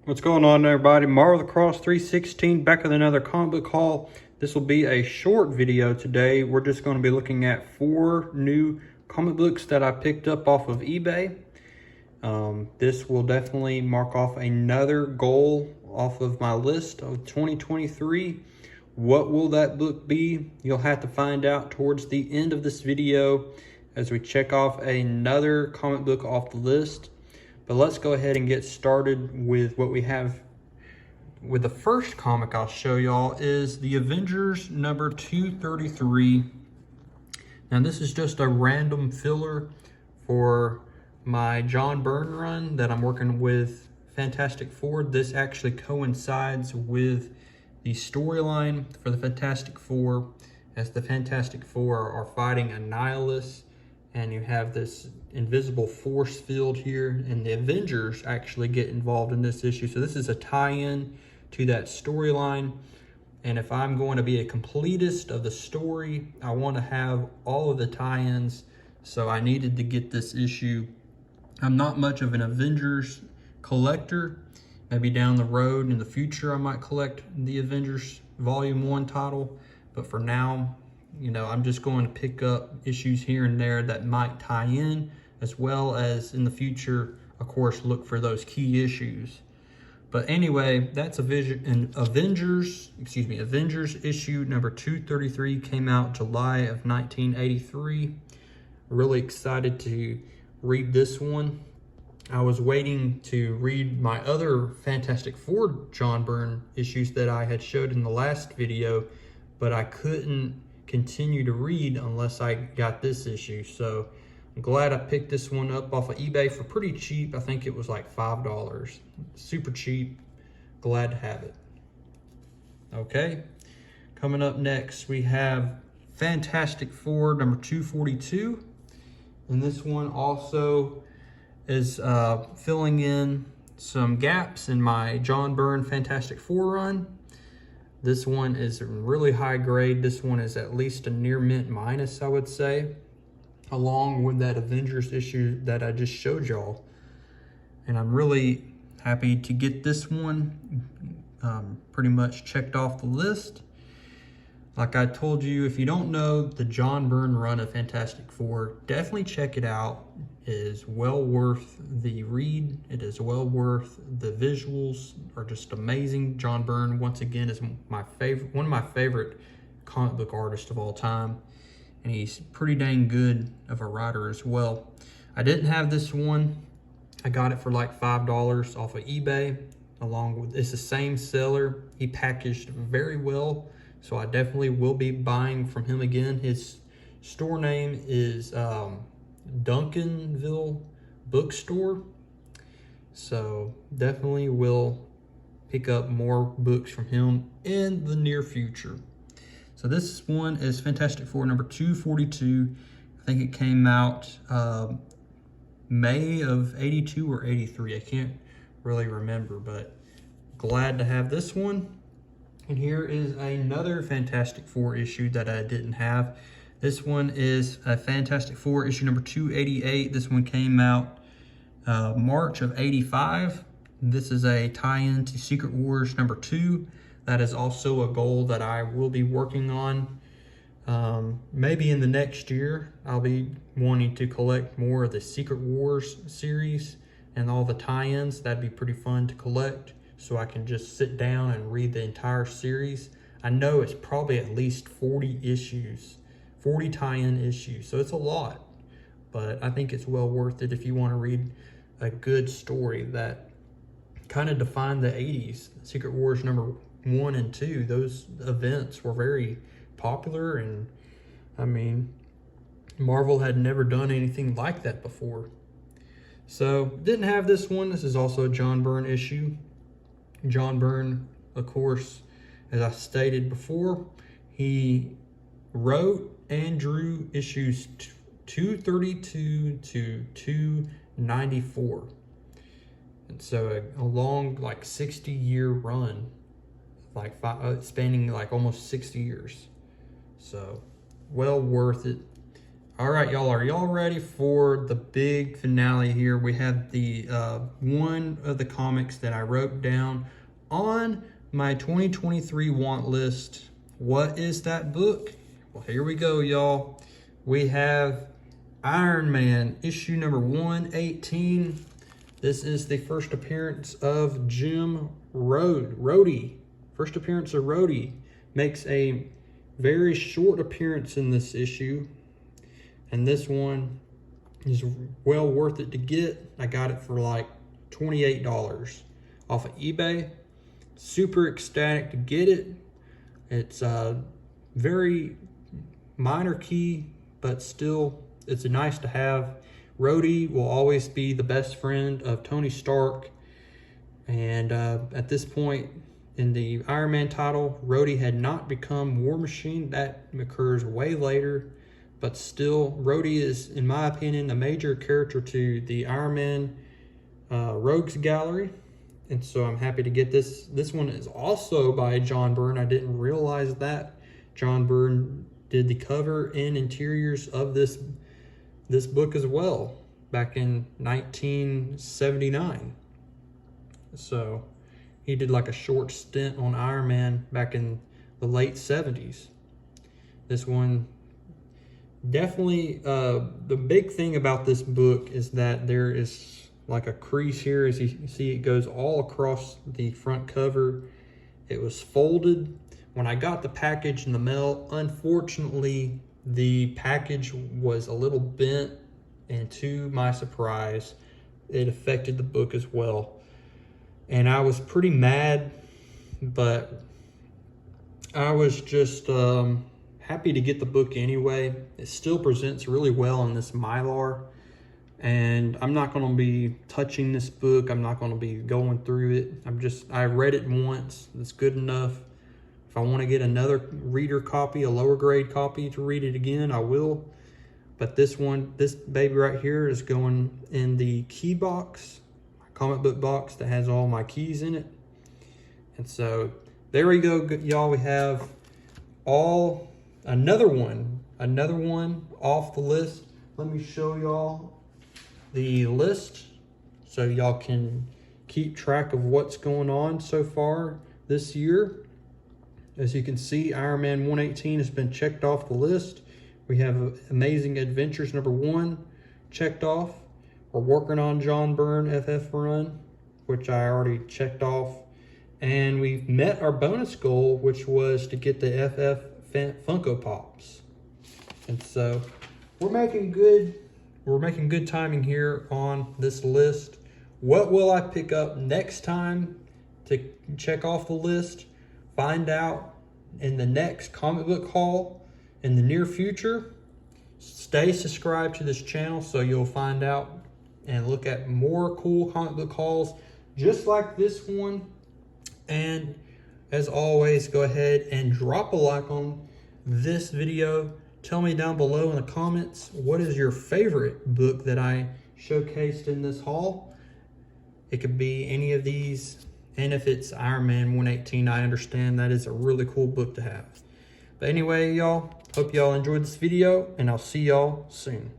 What's going on, everybody? Marvel the Cross 316 back with another comic book haul. This will be a short video today. We're just going to be looking at 4 new comic books that I picked up off of eBay. This will definitely mark off another goal off of my list of 2023. What will that book be? You'll have to find out towards the end of this video as we check off another comic book off the list. But let's go ahead and get started with what we have. With the first comic I'll show y'all is the Avengers number 233. Now this is just a random filler for my John Byrne run that I'm working with Fantastic Four. This actually coincides with the storyline for the Fantastic Four, as the Fantastic Four are fighting Annihilus, and you have this invisible force field here, and the Avengers actually get involved in this issue. So this is a tie-in to that storyline. And if I'm going to be a completist of the story, I want to have all of the tie-ins. So I needed to get this issue. I'm not much of an Avengers collector. Maybe down the road in the future, I might collect the Avengers Volume 1 title. But for now, you know, I'm just going to pick up issues here and there that might tie in, as well as in the future, of course, look for those key issues. But anyway, that's Avengers issue number 233, came out July of 1983. Really excited to read this one. I was waiting to read my other Fantastic Four John Byrne issues that I had showed in the last video, but I couldn't continue to read unless I got this issue. So I'm glad I picked this one up off of eBay for pretty cheap. I think it was like $5. Super cheap. Glad to have it. Okay, coming up next we have Fantastic Four number 242. And this one also is filling in some gaps in my John Byrne Fantastic Four run. This one is really high grade. This one is at least a near mint minus, I would say, along with that Avengers issue that I just showed y'all. And I'm really happy to get this one pretty much checked off the list. Like I told you, if you don't know the John Byrne run of Fantastic Four, definitely check it out. It is well worth the read. It is well worth the visuals are just amazing. John Byrne, once again, is my favorite, one of my favorite comic book artists of all time. And he's pretty dang good of a writer as well. I didn't have this one. I got it for like $5 off of eBay. Along with, it's the same seller. He packaged very well. So I definitely will be buying from him again. His store name is Duncanville Bookstore. So definitely will pick up more books from him in the near future. So this one is Fantastic Four number 242. I think it came out May of 82 or 83. I can't really remember, but glad to have this one. And here is another Fantastic Four issue that I didn't have. This one is a Fantastic Four issue number 288. This one came out March of 85. This is a tie-in to Secret Wars number 2. That is also a goal that I will be working on. Maybe in the next year, I'll be wanting to collect more of the Secret Wars series and all the tie-ins. That'd be pretty fun to collect, so I can just sit down and read the entire series. I know it's probably at least 40 issues, 40 tie-in issues, so it's a lot. But I think it's well worth it if you want to read a good story that kind of defined the 80s. Secret Wars number 1 and 2, those events were very popular, and I mean, Marvel had never done anything like that before. So didn't have this one. This is also a John Byrne issue. John Byrne, of course, as I stated before, he wrote and drew issues 232 to 294. And so a long, like 60-year run, like spanning like almost 60 years. So well worth it. All right, y'all, are y'all ready for the big finale here? We have the one of the comics that I wrote down on my 2023 want list. What is that book? Well, here we go, y'all. We have Iron Man, issue number 118. This is the first appearance of Jim Rhodey. First appearance of Rhodey. Makes a very short appearance in this issue. And this one is well worth it to get. I got it for like $28 off of eBay. Super ecstatic to get it. It's a very minor key, but still it's nice to have. Rhodey will always be the best friend of Tony Stark. And at this point in the Iron Man title, Rhodey had not become War Machine. That occurs way later. But still, Rhodey is, in my opinion, a major character to the Iron Man Rogues Gallery. And so I'm happy to get this. This one is also by John Byrne. I didn't realize that. John Byrne did the cover and interiors of this book as well, back in 1979. So he did like a short stint on Iron Man back in the late 70s. This one, definitely, the big thing about this book is that there is like a crease here. As you can see, it goes all across the front cover. It was folded. When I got the package in the mail, unfortunately, the package was a little bent, and to my surprise, it affected the book as well. And I was pretty mad, but I was just happy to get the book anyway. It still presents really well in this Mylar, and I'm not going to be touching this book. I'm not going to be going through it. I read it once. It's good enough. If I want to get another reader copy, a lower grade copy to read it again, I will. But this baby right here is going in the key box, my comic book box that has all my keys in it. And so there we go, y'all. We have another one off the list. Let me show y'all the list so y'all can keep track of what's going on so far this year. As you can see, Iron Man 118 has been checked off the list. We have Amazing Adventures number 1 checked off. We're working on John Byrne FF run, which I already checked off. And we've met our bonus goal, which was to get the FF Funko Pops. And so we're making good timing here on this list. What will I pick up next time to check off the list? Find out in the next comic book haul in the near future. Stay subscribed to this channel so you'll find out and look at more cool comic book hauls just like this one. And as always, go ahead and drop a like on this video. Tell me down below in the comments, what is your favorite book that I showcased in this haul? It could be any of these. And if it's Iron Man 118, I understand that is a really cool book to have. But anyway, y'all, hope y'all enjoyed this video, and I'll see y'all soon.